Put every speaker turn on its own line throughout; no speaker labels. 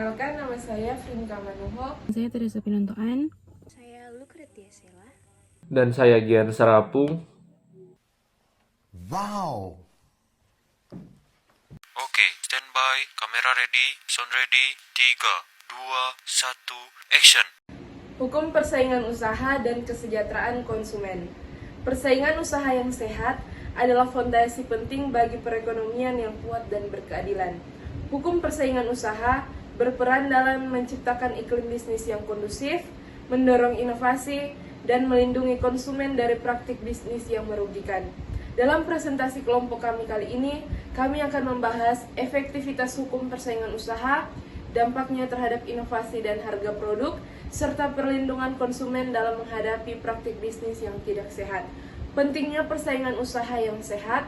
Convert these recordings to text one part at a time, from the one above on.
Perkenalkan, nama saya Frinka Manuho.
Saya Teresa Pinontoan.
Saya Lucretia Sela.
Dan saya Gian Serapung.
Wow.
Oke, standby, kamera ready, sound ready, 3, 2, 1, action.
Hukum persaingan usaha dan kesejahteraan konsumen. Persaingan usaha yang sehat adalah fondasi penting bagi perekonomian yang kuat dan berkeadilan. Hukum persaingan usaha berperan dalam menciptakan iklim bisnis yang kondusif, mendorong inovasi, dan melindungi konsumen dari praktik bisnis yang merugikan. Dalam presentasi kelompok kami kali ini, kami akan membahas efektivitas hukum persaingan usaha, dampaknya terhadap inovasi dan harga produk, serta perlindungan konsumen dalam menghadapi praktik bisnis yang tidak sehat. Pentingnya persaingan usaha yang sehat.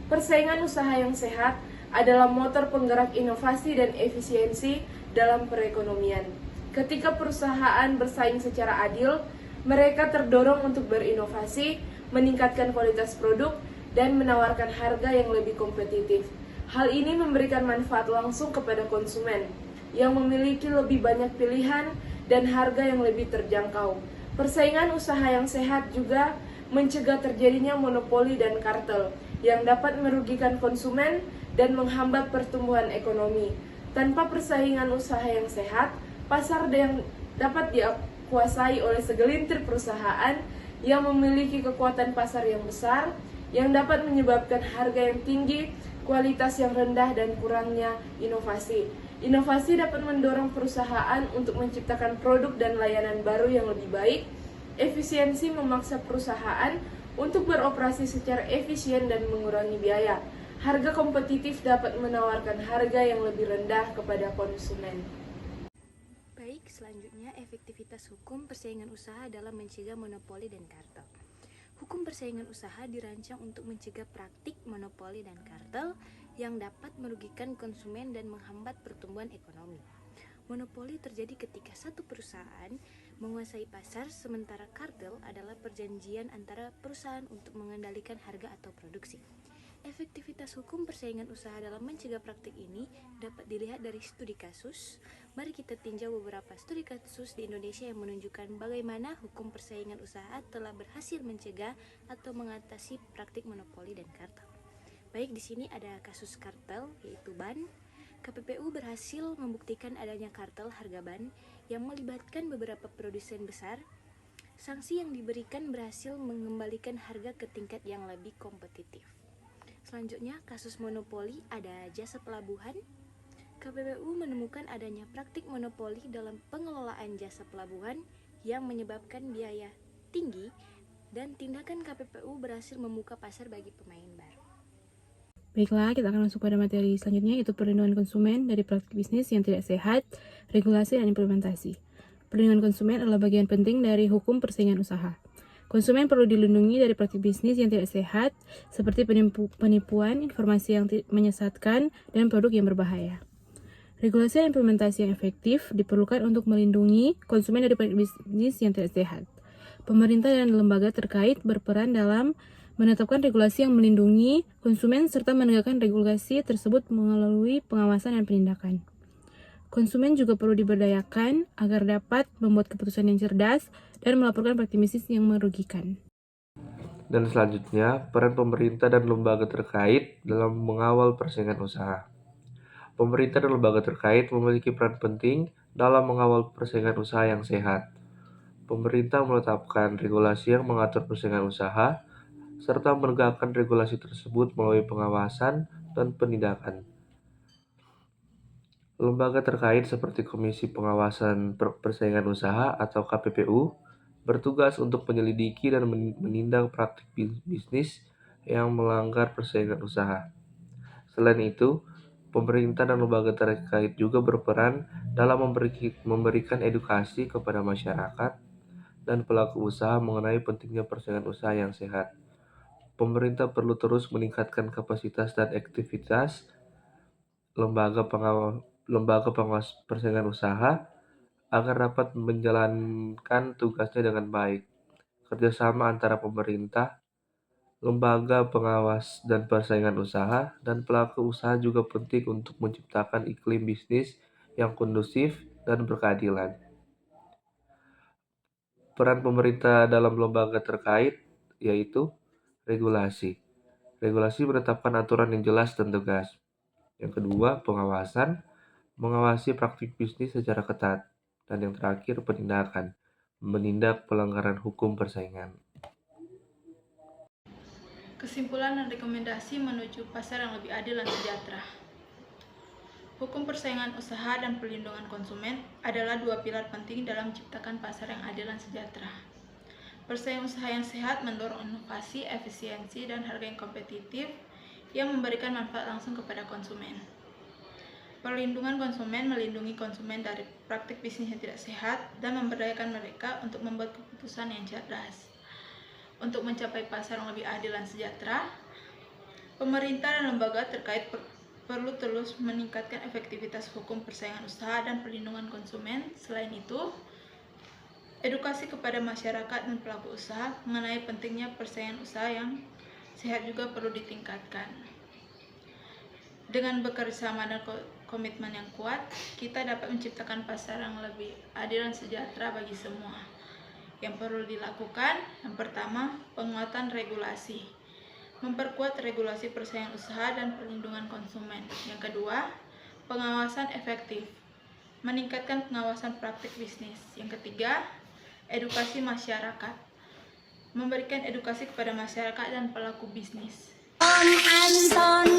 Persaingan usaha yang sehat adalah motor penggerak inovasi dan efisiensi dalam perekonomian. Ketika perusahaan bersaing secara adil, mereka terdorong untuk berinovasi, meningkatkan kualitas produk, dan menawarkan harga yang lebih kompetitif. Hal ini memberikan manfaat langsung kepada konsumen yang memiliki lebih banyak pilihan dan harga yang lebih terjangkau. Persaingan usaha yang sehat juga mencegah terjadinya monopoli dan kartel yang dapat merugikan konsumen dan menghambat pertumbuhan ekonomi. Tanpa persaingan usaha yang sehat, pasar yang dapat dikuasai oleh segelintir perusahaan yang memiliki kekuatan pasar yang besar, yang dapat menyebabkan harga yang tinggi, kualitas yang rendah, dan kurangnya inovasi. Inovasi dapat mendorong perusahaan untuk menciptakan produk dan layanan baru yang lebih baik. Efisiensi memaksa perusahaan untuk beroperasi secara efisien dan mengurangi biaya. Harga kompetitif dapat menawarkan harga yang lebih rendah kepada konsumen.
Baik, selanjutnya efektivitas hukum persaingan usaha dalam mencegah monopoli dan kartel. Hukum persaingan usaha dirancang untuk mencegah praktik monopoli dan kartel yang dapat merugikan konsumen dan menghambat pertumbuhan ekonomi. Monopoli terjadi ketika satu perusahaan menguasai pasar, sementara kartel adalah perjanjian antara perusahaan untuk mengendalikan harga atau produksi. Efektivitas hukum persaingan usaha dalam mencegah praktik ini dapat dilihat dari studi kasus. Mari kita tinjau beberapa studi kasus di Indonesia yang menunjukkan bagaimana hukum persaingan usaha telah berhasil mencegah atau mengatasi praktik monopoli dan kartel. Baik, di sini ada kasus kartel, yaitu ban. KPPU berhasil membuktikan adanya kartel harga ban yang melibatkan beberapa produsen besar. Sanksi yang diberikan berhasil mengembalikan harga ke tingkat yang lebih kompetitif. Selanjutnya, kasus monopoli ada jasa pelabuhan. KPPU menemukan adanya praktik monopoli dalam pengelolaan jasa pelabuhan yang menyebabkan biaya tinggi, dan tindakan KPPU berhasil membuka pasar bagi pemain baru.
Baiklah, kita akan masuk pada materi selanjutnya, yaitu perlindungan konsumen dari praktik bisnis yang tidak sehat, regulasi dan implementasi. Perlindungan konsumen adalah bagian penting dari hukum persaingan usaha. Konsumen perlu dilindungi dari praktik bisnis yang tidak sehat, seperti penipuan, informasi yang menyesatkan, dan produk yang berbahaya. Regulasi dan implementasi yang efektif diperlukan untuk melindungi konsumen dari praktik bisnis yang tidak sehat. Pemerintah dan lembaga terkait berperan dalam menetapkan regulasi yang melindungi konsumen serta menegakkan regulasi tersebut melalui pengawasan dan penindakan. Konsumen juga perlu diberdayakan agar dapat membuat keputusan yang cerdas dan melaporkan praktik bisnis yang merugikan.
Dan selanjutnya, peran pemerintah dan lembaga terkait dalam mengawal persaingan usaha. Pemerintah dan lembaga terkait memiliki peran penting dalam mengawal persaingan usaha yang sehat. Pemerintah menetapkan regulasi yang mengatur persaingan usaha, serta menegakkan regulasi tersebut melalui pengawasan dan penindakan. Lembaga terkait seperti Komisi Pengawasan Persaingan Usaha atau KPPU bertugas untuk menyelidiki dan menindak praktik bisnis yang melanggar persaingan usaha. Selain itu, pemerintah dan lembaga terkait juga berperan dalam memberikan edukasi kepada masyarakat dan pelaku usaha mengenai pentingnya persaingan usaha yang sehat. Pemerintah perlu terus meningkatkan kapasitas dan aktivitas lembaga pengawas persaingan usaha agar dapat menjalankan tugasnya dengan baik. Kerjasama antara pemerintah, lembaga pengawas dan persaingan usaha, dan pelaku usaha juga penting untuk menciptakan iklim bisnis yang kondusif dan berkeadilan. Peran pemerintah dalam lembaga terkait yaitu regulasi. Regulasi menetapkan aturan yang jelas dan tegas. Yang kedua, pengawasan, mengawasi praktik bisnis secara ketat. Dan yang terakhir, penindakan, menindak pelanggaran hukum persaingan.
Kesimpulan dan rekomendasi menuju pasar yang lebih adil dan sejahtera. Hukum persaingan usaha dan perlindungan konsumen adalah dua pilar penting dalam menciptakan pasar yang adil dan sejahtera. Persaingan usaha yang sehat mendorong inovasi, efisiensi, dan harga yang kompetitif yang memberikan manfaat langsung kepada konsumen. Perlindungan konsumen melindungi konsumen dari praktik bisnis yang tidak sehat dan memberdayakan mereka untuk membuat keputusan yang cerdas. Untuk mencapai pasar yang lebih adil dan sejahtera, pemerintah dan lembaga terkait perlu terus meningkatkan efektivitas hukum persaingan usaha dan perlindungan konsumen. Selain itu, edukasi kepada masyarakat dan pelaku usaha mengenai pentingnya persaingan usaha yang sehat juga perlu ditingkatkan. Dengan bekerja sama dan komitmen yang kuat, kita dapat menciptakan pasar yang lebih adil dan sejahtera bagi semua. Yang perlu dilakukan, yang pertama, penguatan regulasi. Memperkuat regulasi persaingan usaha dan perlindungan konsumen. Yang kedua, pengawasan efektif. Meningkatkan pengawasan praktik bisnis. Yang ketiga, edukasi masyarakat. Memberikan edukasi kepada masyarakat dan pelaku bisnis.
On and on,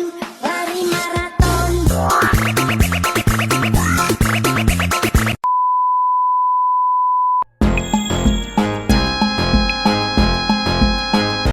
lari